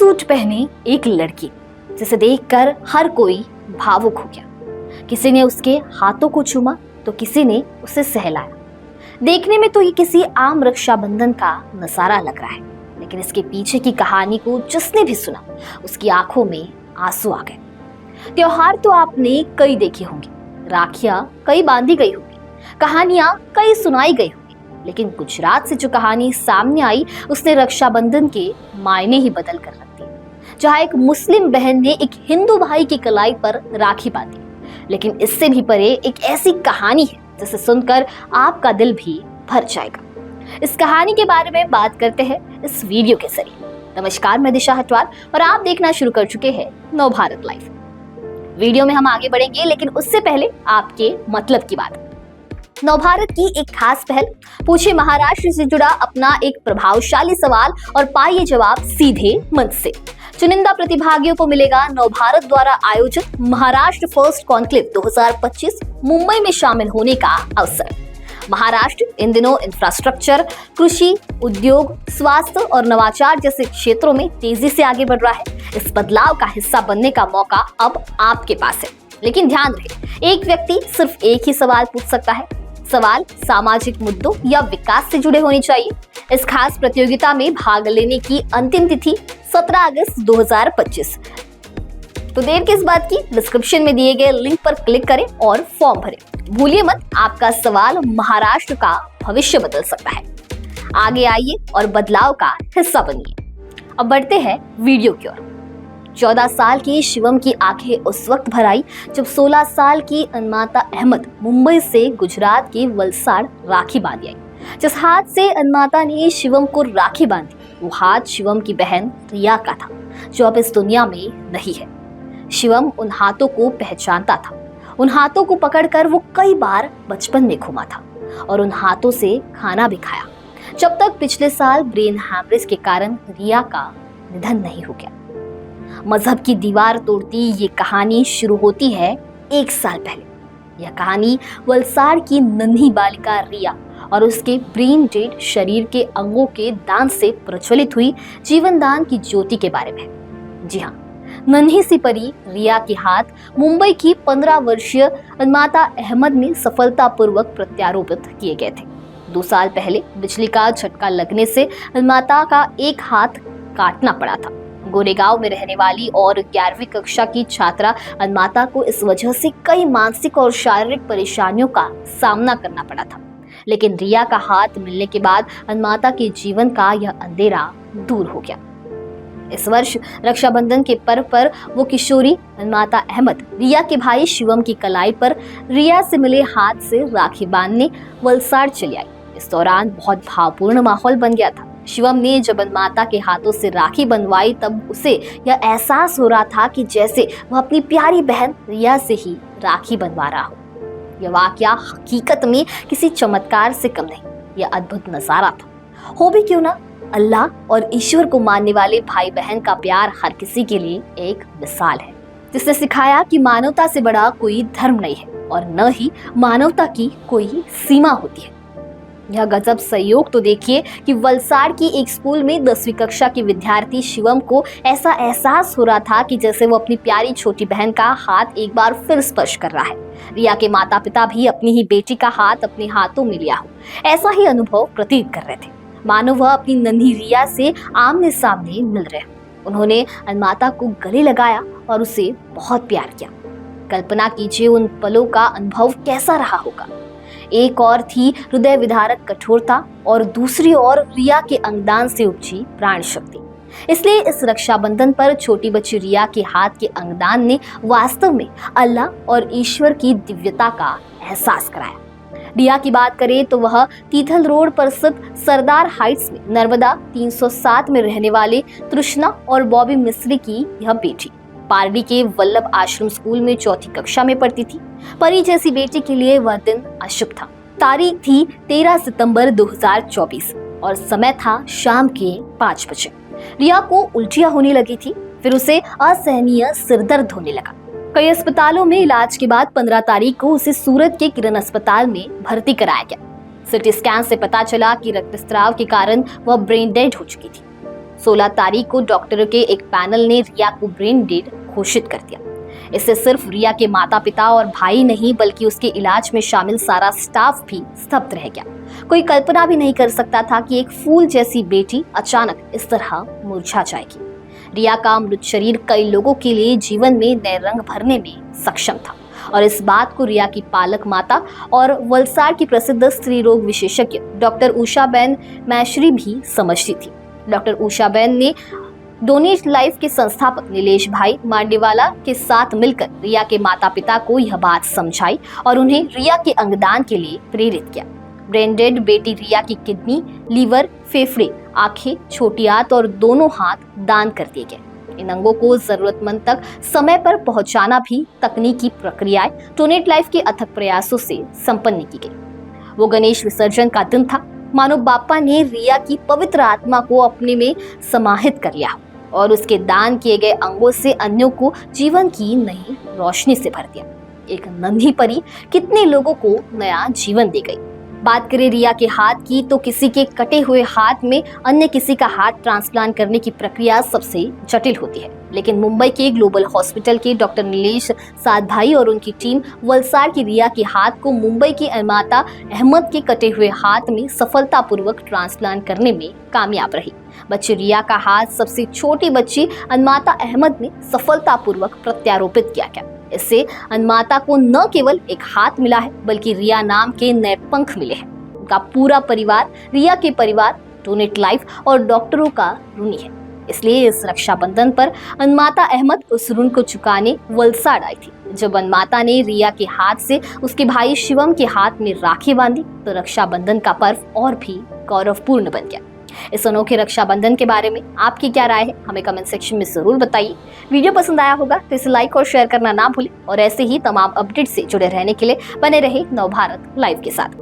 Suit पहने एक लड़की जिसे देखकर हर कोई भावुक हो गया। किसी ने उसके हाथों को चूमा तो किसी ने उसे सहलाया। देखने में तो ये किसी आम रक्षाबंधन का नजारा लग रहा है, लेकिन इसके पीछे की कहानी को जिसने भी सुना उसकी आंखों में आंसू आ गए। त्योहार तो आपने कई देखे होंगे, राखियां कई बांधी गई होंगी, कहानियां कई सुनाई गई होंगी, लेकिन गुजरात से जो कहानी सामने आई उसने रक्षाबंधन के मायने ही बदल कर रख दिए। जहां एक मुस्लिम बहन ने एक हिंदू भाई की कलाई पर राखी बांधी, लेकिन इससे भी परे एक ऐसी कहानी है जिसे सुनकर आपका दिल भी भर जाएगा। इस कहानी के बारे में बात करते हैं इस वीडियो के जरिए। नमस्कार, मैं दिशा हटवार और आप देखना शुरू कर चुके हैं नवभारत लाइव। वीडियो में हम आगे बढ़ेंगे, लेकिन उससे पहले आपके मतलब की बात। नवभारत की एक खास पहल, पूछे महाराष्ट्र से जुड़ा अपना एक प्रभावशाली सवाल और पाइए जवाब सीधे मंच से। चुनिंदा प्रतिभागियों को मिलेगा नवभारत द्वारा आयोजित महाराष्ट्र फर्स्ट कॉन्क्लेव 2025 मुंबई में शामिल होने का अवसर। महाराष्ट्र इन दिनों इंफ्रास्ट्रक्चर, कृषि, उद्योग, स्वास्थ्य और नवाचार जैसे क्षेत्रों में तेजी से आगे बढ़ रहा है। इस बदलाव का हिस्सा बनने का मौका अब आपके पास है, लेकिन ध्यान रहे, एक व्यक्ति सिर्फ एक ही सवाल पूछ सकता है। सवाल सामाजिक मुद्दों या विकास से जुड़े होने चाहिए। इस खास प्रतियोगिता में भाग लेने की अंतिम तिथि 17 अगस्त 2025। तो देर किस बात की, डिस्क्रिप्शन में दिए गए लिंक पर क्लिक करें और फॉर्म भरें। भूलिए मत, आपका सवाल महाराष्ट्र का भविष्य बदल सकता है। आगे आइए और बदलाव का हिस्सा बनिए। अब बढ़ते हैं वीडियो की ओर। 14 साल की शिवम की आंखें उस वक्त भर आई जब 16 साल की अनमाता अहमद मुंबई से गुजरात के वलसाड़ राखी बांधी आई। जिस हाथ से अनमाता ने शिवम को राखी बांधी, वो हाथ शिवम की बहन रिया का था, जो अब इस दुनिया में नहीं है। शिवम उन हाथों को पहचानता था। उन हाथों को पकड़कर वो कई बार बचपन में घूमा था और उन हाथों से खाना भी खाया, जब तक पिछले साल ब्रेन हैमरेज के कारण रिया का निधन नहीं हो गया। मजहब की दीवार तोड़ती ये कहानी शुरू होती है 1 साल पहले। यह कहानी वलसाड़ की नन्ही बालिका रिया और उसके ब्रेन डेड शरीर के अंगों के दान से प्रज्वलित हुई जीवन दान की ज्योति के बारे में है। जी हाँ, नन्ही सी परी रिया के हाथ मुंबई की 15 वर्षीय अनमाता अहमद में सफलतापूर्वक प्रत्यारोपित किए गए थे। 2 साल पहले बिजली का झटका लगने से अनमाता का एक हाथ काटना पड़ा था। गोरेगांव में रहने वाली और 11वीं कक्षा की छात्रा अनमाता को इस वजह से कई मानसिक और शारीरिक परेशानियों का सामना करना पड़ा था, लेकिन रिया का हाथ मिलने के बाद अनमाता के जीवन का यह अंधेरा दूर हो गया। इस वर्ष रक्षाबंधन के पर्व पर वो किशोरी अनमाता अहमद रिया के भाई शिवम की कलाई पर रिया से मिले हाथ से राखी बांधने वलसाड़ चली आई। इस दौरान बहुत भावपूर्ण माहौल बन गया था। शिवम ने जब अनमाता के हाथों से राखी बंधवाई, तब उसे यह एहसास हो रहा था कि जैसे वह अपनी प्यारी बहन रिया से ही राखी बंधवा रहा हो। यह वाकया हकीकत में किसी चमत्कार से कम नहीं, यह अद्भुत नजारा था। हो भी क्यों ना, अल्लाह और ईश्वर को मानने वाले भाई बहन का प्यार हर किसी के लिए एक मिसाल है, जिसने सिखाया कि मानवता से बड़ा कोई धर्म नहीं है और न ही मानवता की कोई सीमा होती है। यह गजब संयोग तो देखिए कि वलसाड़ की एक स्कूल में 10वीं कक्षा के विद्यार्थी शिवम को ऐसा एहसास हो रहा था कि जैसे वो अपनी प्यारी छोटी बहन का हाथ एक बार फिर स्पर्श कर रहा है। रिया के माता पिता भी अपनी ही बेटी का हाथ अपने हाथों में लिया हो, ऐसा ही अनुभव प्रतीत कर रहे थे, मानो वह अपनी नन्ही रिया से आमने सामने मिल रहे। उन्होंने अनमाता को गले लगाया और उसे बहुत प्यार किया। कल्पना कीजिए उन पलों का अनुभव कैसा रहा होगा। एक और थी हृदय विदारक कठोरता और दूसरी ओर रिया के अंगदान से उपजी प्राण शक्ति। इसलिए इस रक्षाबंधन पर छोटी बच्ची रिया के हाथ के अंगदान ने वास्तव में अल्लाह और ईश्वर की दिव्यता का एहसास कराया। रिया की बात करें तो वह तीथल रोड पर स्थित सरदार हाइट्स में नर्मदा 307 में रहने वाले तृष्णा और बॉबी मिस्त्री की यह बेटी पारडी के वल्लभ आश्रम स्कूल में 4ठी कक्षा में पढ़ती थी। परी जैसी बेटी के लिए वह दिन अशुभ था। तारीख थी 13 सितंबर 2024 और समय था शाम के 5 बजे। रिया को उल्टियां होने लगी थी, फिर उसे असहनीय सिरदर्द होने लगा। कई अस्पतालों में इलाज के बाद 15 तारीख को उसे सूरत के किरण अस्पताल में भर्ती कराया गया। सिटी स्कैन से पता चला कि रक्तस्राव के कारण वह ब्रेन डेड हो चुकी थी। 16 तारीख को डॉक्टरों के एक पैनल ने रिया को ब्रेन डेड घोषित कर दिया। इससे सिर्फ रिया के माता पिता और भाई नहीं बल्कि उसके इलाज में शामिल सारा स्टाफ भी स्तब्ध रह गया। कोई कल्पना भी नहीं कर सकता था कि एक फूल जैसी बेटी अचानक इस तरह मुरझा जाएगी। रिया का मृत शरीर कई लोगों के लिए जीवन में नए रंग भरने में सक्षम था और इस बात को रिया की पालक माता और वलसाड़ की प्रसिद्ध स्त्री रोग विशेषज्ञ डॉक्टर उषाबेन मैश्री भी समझती थी। डॉक्टर उषाबेन ने डोनेट लाइफ के संस्थापक नीलेश भाई मांडेवाला के साथ मिलकर रिया के माता पिता को यह बात समझाई और उन्हें रिया के अंगदान के लिए प्रेरित किया। ब्रेन डेड बेटी रिया की किडनी, लीवर, फेफड़े, आंखें, छोटी आंत और दोनों हाथ दान कर दिए गए। इन अंगों को जरूरतमंद तक समय पर पहुंचाना भी तकनीकी प्रक्रियाएं डोनेट लाइफ के अथक प्रयासों से संपन्न की गई। वो गणेश विसर्जन का दिन था। मानो बापा ने रिया की पवित्र आत्मा को अपने में समाहित कर लिया और उसके दान किए गए अंगों से अन्यों को जीवन की नई रोशनी से भर दिया। एक नन्ही परी कितने लोगों को नया जीवन दे गई। बात करें रिया के हाथ की तो किसी के कटे हुए हाथ में अन्य किसी का हाथ ट्रांसप्लांट करने की प्रक्रिया सबसे जटिल होती है, लेकिन मुंबई के ग्लोबल हॉस्पिटल के डॉक्टर नीलेश साधभाई और उनकी टीम वलसाड़ की रिया के हाथ को मुंबई की अनमाता अहमद के कटे हुए हाथ में सफलतापूर्वक ट्रांसप्लांट करने में कामयाब रही। बच्ची रिया का हाथ सबसे छोटी बच्ची अनमाता अहमद ने सफलतापूर्वक प्रत्यारोपित किया गया। इससे अनमाता को न केवल एक हाथ मिला है बल्कि रिया नाम के नए पंख मिले हैं। उनका पूरा परिवार, रिया के परिवार, डोनेट लाइफ और डॉक्टरों का ऋणी है। इसलिए इस रक्षाबंधन पर अनमाता अहमद उस ऋण को चुकाने वलसाड़ आई थी। जब अनमाता ने रिया के हाथ से उसके भाई शिवम के हाथ में राखी बांधी तो रक्षाबंधन का पर्व और भी गौरवपूर्ण बन गया। इस अनोखे रक्षाबंधन के बारे में आपकी क्या राय है, हमें कमेंट सेक्शन में जरूर बताइए। वीडियो पसंद आया होगा तो इसे लाइक और शेयर करना ना भूलें और ऐसे ही तमाम अपडेट से जुड़े रहने के लिए बने रहे नवभारत लाइव के साथ।